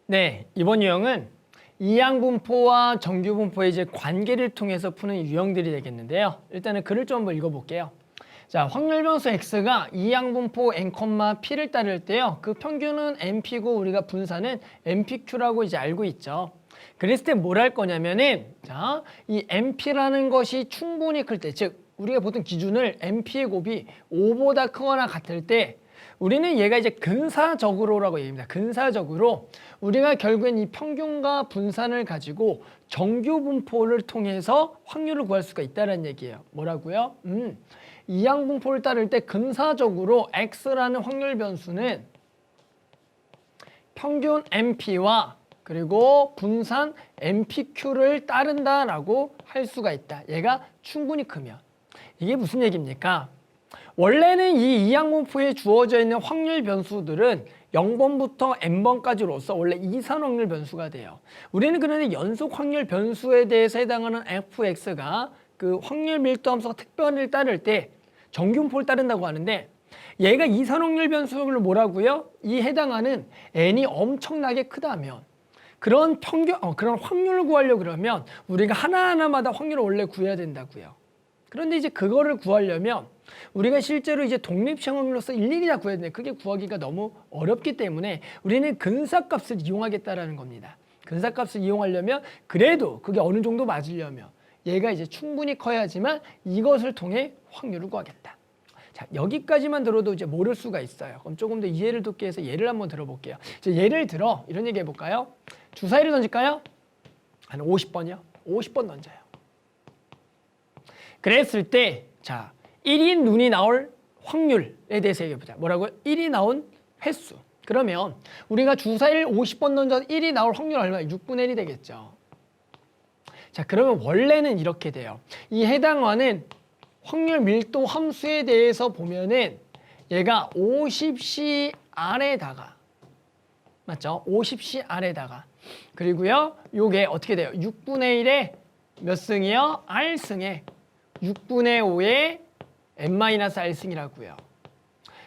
네, 이번 유형은 이항분포와 정규분포의 이제 관계를 통해서 푸는 유형들이 되겠는데요. 일단은 글을 좀 한번 읽어볼게요. 자, 확률 변수 x가 이항분포 n, p를 따를 때요. 그 평균은 np고 우리가 분산은 npq라고 이제 알고 있죠. 그랬을 때 뭘 할 거냐면은 자, 이 np라는 것이 충분히 클 때, 즉 우리가 보통 기준을 np의 곱이 5보다 크거나 같을 때 우리는 얘가 이제 근사적으로라고 얘기합니다. 근사적으로 우리가 결국엔 이 평균과 분산을 가지고 정규 분포를 통해서 확률을 구할 수가 있다는 얘기예요. 뭐라고요? 이항 분포를 따를 때 근사적으로 x라는 확률 변수는 평균 np와 그리고 분산 npq를 따른다라고 할 수가 있다. 얘가 충분히 크면. 이게 무슨 얘기입니까? 원래는 이 이항분포에 주어져 있는 확률 변수들은 0번부터 n번까지로서 원래 이산 확률 변수가 돼요. 우리는 그런데 연속 확률 변수에 대해서 해당하는 fx가 그 확률 밀도 함수가 특별을 따를 때 정규분포를 따른다고 하는데 얘가 이산 확률 변수를 뭐라고요? 이 해당하는 n이 엄청나게 크다면 그런 그런 확률을 구하려고 그러면 우리가 하나하나마다 확률을 원래 구해야 된다고요. 그런데 이제 그거를 구하려면 우리가 실제로 이제 독립시험 확률로서 일일이 다 구해야 되는데 그게 구하기가 너무 어렵기 때문에 우리는 근사값을 이용하겠다라는 겁니다. 근사값을 이용하려면 그래도 그게 어느 정도 맞으려면 얘가 이제 충분히 커야지만 이것을 통해 확률을 구하겠다. 자, 여기까지만 들어도 이제 모를 수가 있어요. 그럼 조금 더 이해를 돕기 위해서 예를 한번 들어볼게요. 예를 들어 이런 얘기 해볼까요? 주사위를 던질까요? 한 50번이요? 50번 던져요. 그랬을 때 자, 1인 눈이 나올 확률에 대해서 얘기해보자. 뭐라고요? 1이 나온 횟수. 그러면 우리가 주사위를 50번 던져서 1이 나올 확률 얼마예요? 6분의 1이 되겠죠. 자, 그러면 원래는 이렇게 돼요. 이 해당하는 확률 밀도 함수에 대해서 보면은 얘가 50C R에다가 맞죠? 50C R에다가 그리고요 요게 어떻게 돼요? 6분의 1에 몇 승이요? R승에 6분의 5에 n-R승이라고요.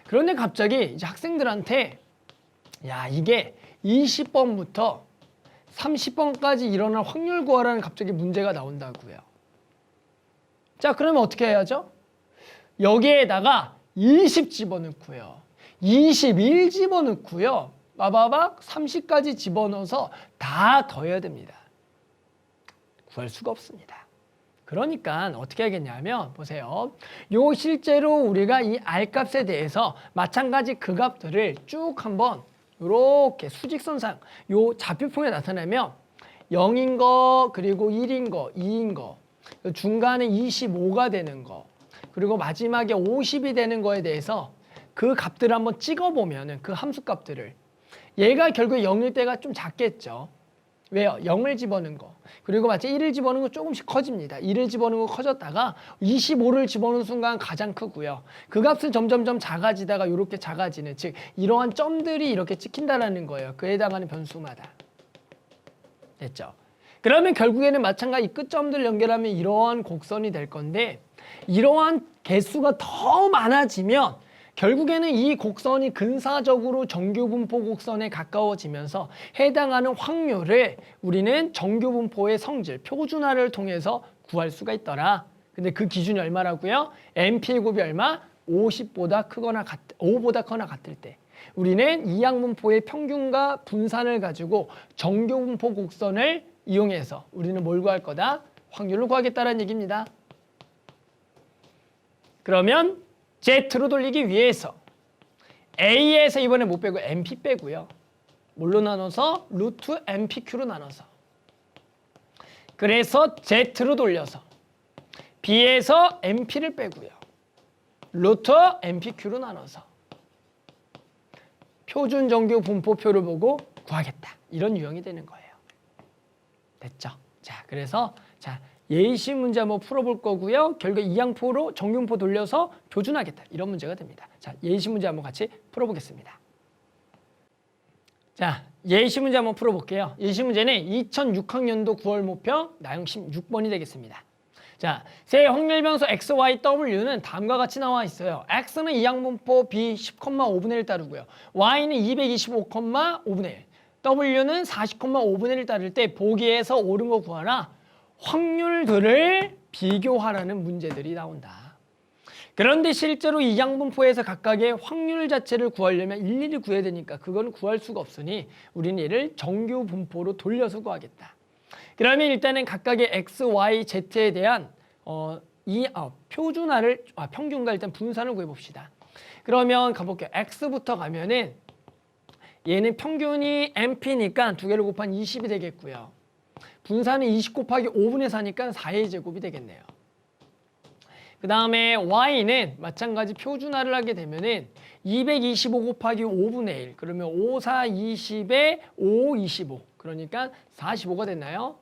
그런데 갑자기 이제 학생들한테 야 이게 20번부터 30번까지 일어날 확률 구하라는 갑자기 문제가 나온다고요. 자, 그러면 어떻게 해야죠? 여기에다가 20 집어넣고요. 21 집어넣고요. 빠바박 30까지 집어넣어서 다 더해야 됩니다. 구할 수가 없습니다. 그러니까 어떻게 하겠냐면 보세요. 요 실제로 우리가 이 R값에 대해서 마찬가지 그 값들을 쭉 한번 이렇게 수직선상 요 좌표평에 나타내면 0인 거 그리고 1인 거 2인 거 중간에 25가 되는 거 그리고 마지막에 50이 되는 거에 대해서 그 값들을 한번 찍어보면은 그 함수 값들을 얘가 결국에 0일 때가 좀 작겠죠. 왜요? 0을 집어넣은 거 그리고 마치 1을 집어넣은 거 조금씩 커집니다. 1을 집어넣은 거 커졌다가 25를 집어넣은 순간 가장 크고요. 그 값은 점점점 작아지다가 이렇게 작아지는 즉 이러한 점들이 이렇게 찍힌다는 거예요. 그에 해당하는 변수마다. 됐죠? 그러면 결국에는 마찬가지 끝점들 연결하면 이러한 곡선이 될 건데 이러한 개수가 더 많아지면 결국에는 이 곡선이 근사적으로 정규분포 곡선에 가까워지면서 해당하는 확률을 우리는 정규분포의 성질, 표준화를 통해서 구할 수가 있더라. 근데 그 기준이 얼마라고요? np의 곱이 얼마? 50보다 크거나 5보다 크거나 같을 때 우리는 이항분포의 평균과 분산을 가지고 정규분포 곡선을 이용해서 우리는 뭘 구할 거다? 확률을 구하겠다는 얘기입니다. 그러면 Z로 돌리기 위해서 A에서 이번에 못 빼고 NP 빼고요. 뭘로 나눠서? 루트 NPQ로 나눠서. 그래서 Z로 돌려서 B에서 NP를 빼고요. 루트 NPQ로 나눠서 표준 정규 분포표를 보고 구하겠다. 이런 유형이 되는 거예요. 됐죠? 자, 그래서 자 예시 문제 한번 풀어볼 거고요. 결국 이항포로 정규분포 돌려서 표준하겠다. 이런 문제가 됩니다. 자, 예시 문제 한번 같이 풀어보겠습니다. 자, 예시 문제 한번 풀어볼게요. 예시 문제는 2006학년도 9월 모평 나형 16번이 되겠습니다. 자, 세 확률 변수 x, y, w는 다음과 같이 나와 있어요. x는 이항분포 b 10,5분의 1 따르고요. y는 225,5분의 1. W는 40,5분의 1 따를 때 보기에서 옳은 거 구하라. 확률들을 비교하라는 문제들이 나온다. 그런데 실제로 이 양분포에서 각각의 확률 자체를 구하려면 일일이 구해야 되니까 그건 구할 수가 없으니 우리는 얘를 정규 분포로 돌려서 구하겠다. 그러면 일단은 각각의 x, y, z에 대한 표준화를 평균과 일단 분산을 구해봅시다. 그러면 가볼게요. x부터 가면은 얘는 평균이 np니까 두 개를 곱한 20이 되겠고요. 분산은 20 곱하기 5분의 4니까 4의 제곱이 되겠네요. 그 다음에 y는 마찬가지 표준화를 하게 되면은 225 곱하기 5분의 1 그러면 5, 4, 20에 5, 25 그러니까 45가 됐나요?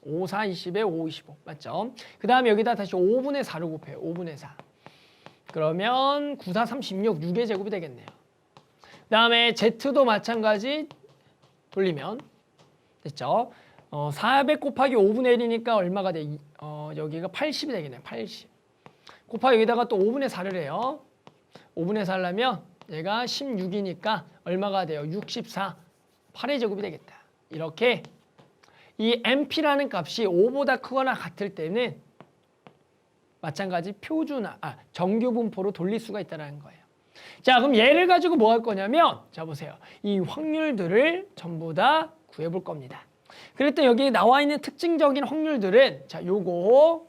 5, 4, 20에 5, 25 맞죠? 그 다음에 여기다 다시 5분의 4를 곱해요. 5분의 4 그러면 9, 4, 36 6의 제곱이 되겠네요. 그 다음에 z도 마찬가지 돌리면 됐죠? 400 곱하기 5분의 1이니까 얼마가 돼? 여기가 80이 되겠네요. 80 곱하기 여기다가 또 5분의 4를 해요. 5분의 4를 하면 얘가 16이니까 얼마가 돼요? 64 8의 제곱이 되겠다. 이렇게 이 np라는 값이 5보다 크거나 같을 때는 마찬가지 표준화, 정규 분포로 돌릴 수가 있다는 거예요. 자, 그럼 얘를 가지고 뭐 할 거냐면 자 보세요. 이 확률들을 전부 다 구해볼 겁니다. 그럴 때 여기 나와 있는 특징적인 확률들은 자, 요거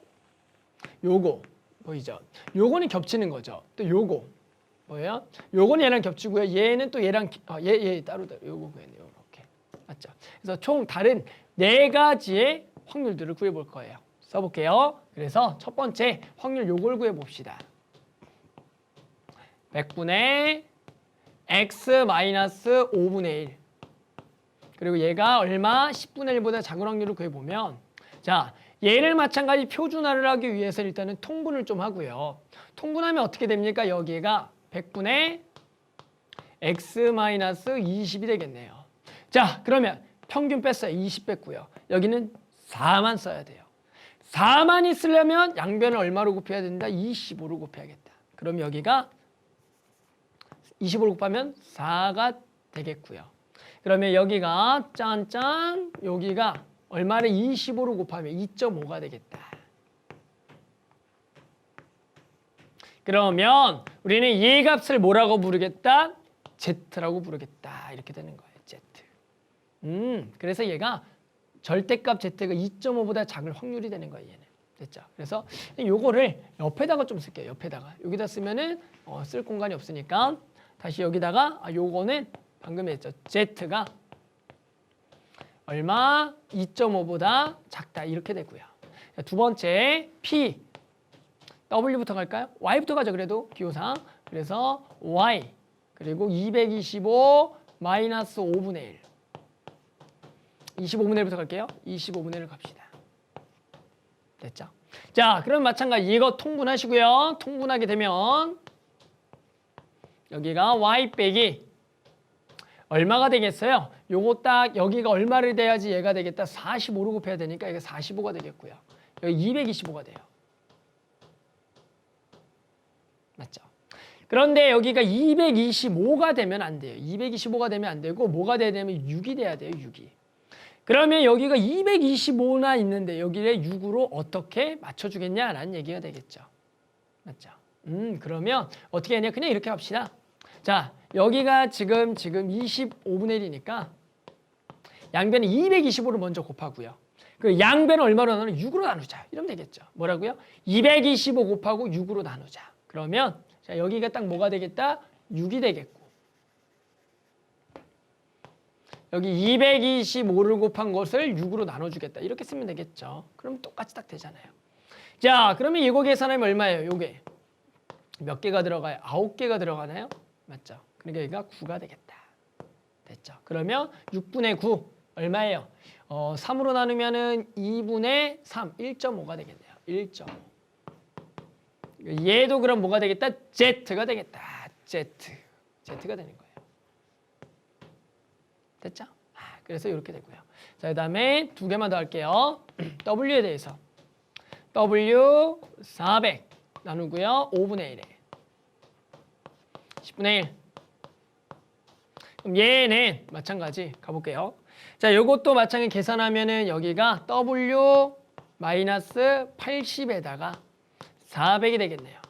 보이죠? 요거는 겹치는 거죠. 또 요거 뭐예요? 요거는 얘랑 겹치고요. 얘는 또 얘랑 얘 따로 요거 구해요. 이렇게 맞죠? 그래서 총 다른 4가지의 확률들을 구해볼 거예요. 써볼게요. 그래서 첫 번째 확률 요걸 구해봅시다. 100분의 x 마이너스 5분의 1 그리고 얘가 얼마? 10분의 1보다 작은 확률을 구해보면 자 얘를 마찬가지 표준화를 하기 위해서 일단은 통분을 좀 하고요. 통분하면 어떻게 됩니까? 여기가 100분의 x 마이너스 20이 되겠네요. 자 그러면 평균 뺐어요. 20 뺐고요. 여기는 4만 써야 돼요. 4만이 쓰려면 양변을 얼마로 곱해야 된다? 25로 곱해야겠다. 그럼 여기가 25로 곱하면 4가 되겠고요. 그러면 여기가 짠짠 여기가 얼마를 25로 곱하면 2.5가 되겠다. 그러면 우리는 이 값을 뭐라고 부르겠다? Z라고 부르겠다. 이렇게 되는 거예요. Z. 그래서 얘가 절대값 Z가 2.5보다 작을 확률이 되는 거예요. 얘는. 됐죠? 그래서 요거를 옆에다가 좀 쓸게요. 옆에다가. 여기다 쓰면은 쓸 공간이 없으니까 다시 여기다가 요거는 방금 했죠. Z가 얼마? 2.5보다 작다. 이렇게 되고요. 두 번째 P W부터 갈까요? Y부터 가죠. 그래도 기호상. 그래서 Y 그리고 225 마이너스 5분의 1 25분의 1부터 갈게요. 25분의 1을 갑시다. 됐죠? 자, 그럼 마찬가지 이거 통분하시고요. 통분하게 되면 여기가 y 빼기 얼마가 되겠어요? 요거 딱 여기가 얼마를 돼야지 얘가 되겠다. 45로 곱해야 되니까 이게 45가 되겠고요. 여기 225가 돼요. 맞죠? 그런데 여기가 225가 되면 안 돼요. 225가 되면 안 되고 뭐가 돼야 되면 6이 돼야 돼요. 6이. 그러면 여기가 225나 있는데 여기에 6으로 어떻게 맞춰주겠냐라는 얘기가 되겠죠. 맞죠? 그러면 어떻게 하냐? 그냥 이렇게 합시다. 자, 여기가 지금 25분의 1이니까 양변에 225를 먼저 곱하고요. 그 양변은 얼마로 나누냐? 6으로 나누자. 이러면 되겠죠. 뭐라고요? 225 곱하고 6으로 나누자. 그러면 자, 여기가 딱 뭐가 되겠다? 6이 되겠고. 여기 225를 곱한 것을 6으로 나눠주겠다. 이렇게 쓰면 되겠죠. 그럼 똑같이 딱 되잖아요. 자, 그러면 이거 계산하면 얼마예요? 요게 몇 개가 들어가요? 9개가 들어가나요? 맞죠? 그러니까 여기가 9가 되겠다. 됐죠? 그러면 6분의 9 얼마예요? 3으로 나누면은 2분의 3, 1.5가 되겠네요. 1.5. 얘도 그럼 뭐가 되겠다? Z가 되겠다. Z가 되는 거예요. 됐죠? 그래서 이렇게 되고요. 자, 그 다음에 두 개만 더 할게요. W에 대해서. W 400 나누고요. 5분의 1에 10분의 1. 그럼 얘는 마찬가지 가볼게요. 자, 요것도 마찬가지 계산하면은 여기가 W 마이너스 80에다가 400이 되겠네요.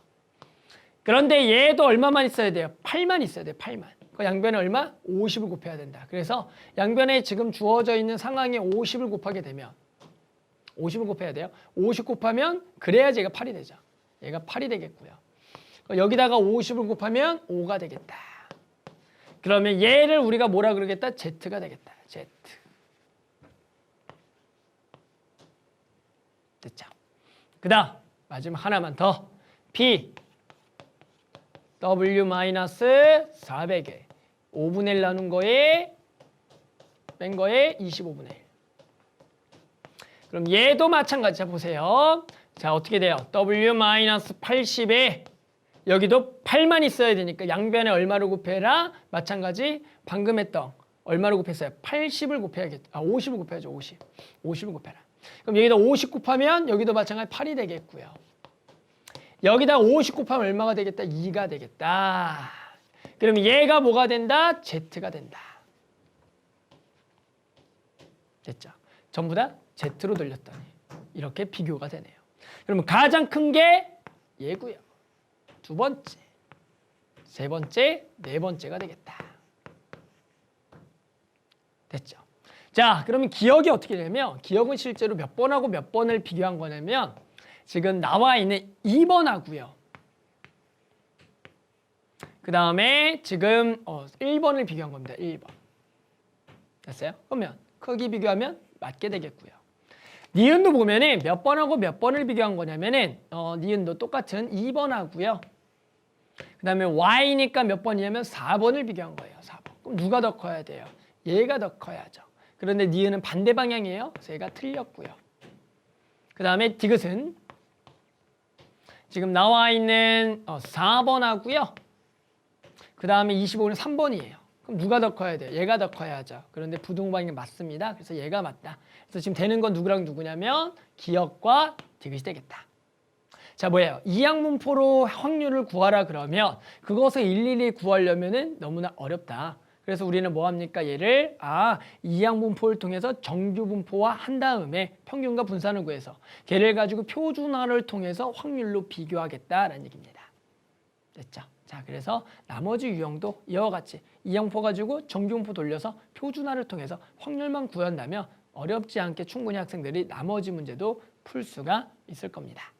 그런데 얘도 얼마만 있어야 돼요? 8만 있어야 돼요. 8만. 그 양변에 얼마? 50을 곱해야 된다. 그래서 양변에 지금 주어져 있는 상황에 50을 곱하게 되면 50을 곱해야 돼요. 50 곱하면 그래야지 얘가 8이 되죠. 얘가 8이 되겠고요. 여기다가 50을 곱하면 5가 되겠다. 그러면 얘를 우리가 뭐라 그러겠다? Z가 되겠다. Z. 됐죠? 그 다음 마지막 하나만 더. P W-400에 5분의 1 나눈 거에 뺀 거에 25분의 1. 그럼 얘도 마찬가지. 자, 보세요. 자, 어떻게 돼요? W-80에 여기도 8만 있어야 되니까 양변에 얼마를 곱해라? 마찬가지 방금 했던 얼마를 곱했어요? 80을 곱해야겠죠. 50을 곱해야죠. 50. 50을 곱해라. 그럼 여기다 50 곱하면 여기도 마찬가지 8이 되겠고요. 여기다 50 곱하면 얼마가 되겠다? 2가 되겠다. 그럼 얘가 뭐가 된다? Z가 된다. 됐죠? 전부 다 Z로 돌렸더니 이렇게 비교가 되네요. 그러면 가장 큰 게 얘고요. 두 번째, 세 번째, 네 번째가 되겠다. 됐죠? 자, 그러면 기억이 어떻게 되냐면 기억은 실제로 몇 번하고 몇 번을 비교한 거냐면 지금 나와 있는 2번하고요. 그 다음에 지금 1번을 비교한 겁니다. 1번. 됐어요? 그러면 크기 비교하면 맞게 되겠고요. 니은도 보면은 몇 번하고 몇 번을 비교한 거냐면은 니은도 똑같은 2번하고요. 그 다음에 y니까 몇 번이냐면 4번을 비교한 거예요. 4번. 그럼 누가 더 커야 돼요? 얘가 더 커야죠. 그런데 니은은 반대 방향이에요. 그래서 얘가 틀렸고요. 그 다음에 디귿은 지금 나와 있는 4번하고요. 그 다음에 25는 3번이에요. 그럼 누가 더 커야 돼요? 얘가 더 커야죠. 그런데 부등호방이 맞습니다. 그래서 얘가 맞다. 그래서 지금 되는 건 누구랑 누구냐면 기역과 디귿이 되겠다. 자, 뭐예요? 이항분포로 확률을 구하라 그러면 그것을 일일이 구하려면은 너무나 어렵다. 그래서 우리는 뭐 합니까? 얘를 이항분포를 통해서 정규분포화 한 다음에 평균과 분산을 구해서 걔를 가지고 표준화를 통해서 확률로 비교하겠다라는 얘기입니다. 됐죠? 자, 그래서 나머지 유형도 이와 같이 이항분포 가지고 정규분포 돌려서 표준화를 통해서 확률만 구한다면 어렵지 않게 충분히 학생들이 나머지 문제도 풀 수가 있을 겁니다.